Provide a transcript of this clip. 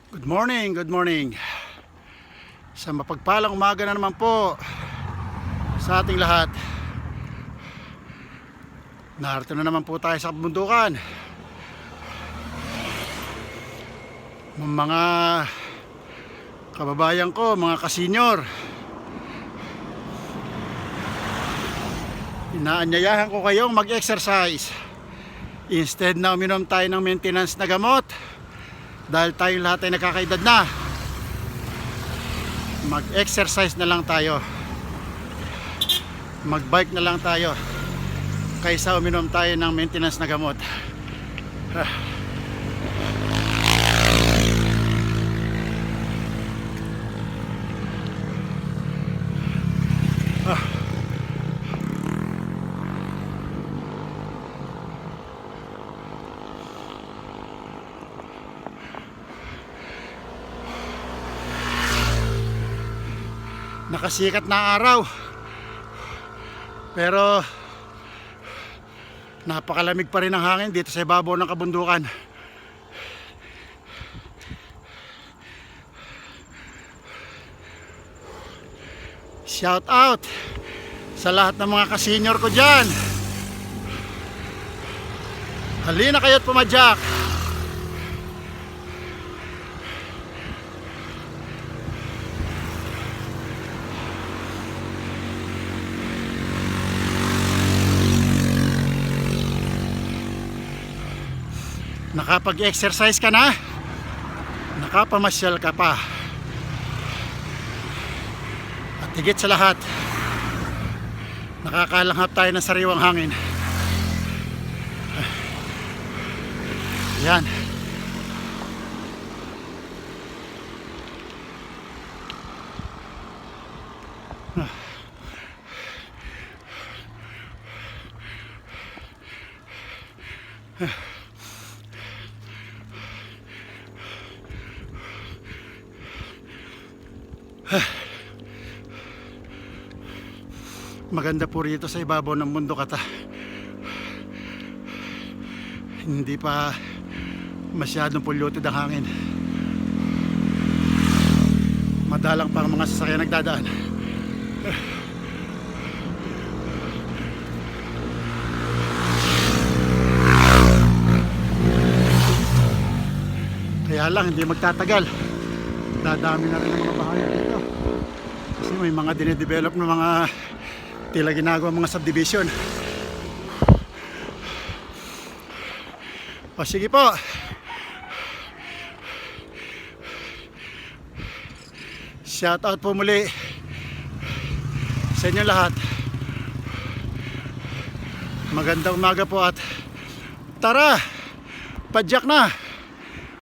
Good morning, good morning. Sa mapagpalang umaga na naman po sa ating lahat. Narito na naman po tayo sa kabundukan. Mga kababayan ko, mga kasenyor, inaanyayahan ko kayong mag-exercise instead na uminom tayo ng maintenance na gamot. Dahil tayong lahat ay nakakaedad na, mag-exercise na lang tayo, mag-bike na lang tayo kaysa uminom tayo ng maintenance na gamot. Nakasikat na araw, pero napakalamig pa rin ang hangin dito sa ibabaw ng kabundukan. Shout out sa lahat ng mga kasenyor ko dyan. Halina kayo't pumadyak. Nakapag-exercise ka na, nakapamasyal ka pa, at higit sa lahat, nakakalanghap tayo ng sariwang hangin. Yan. Maganda po rito sa ibabaw ng bundok at hindi pa masyadong polluted ang hangin. Madalang pa ang mga sasakyan nagdadaan. Kaya lang hindi magtatagal, dadami na rin ang mga bahay dito kasi may mga dinedevelop na mga tila ginagawa mga subdivision. O sige po, shout out po muli sa inyo lahat. Magandang umaga po at tara, padyak na.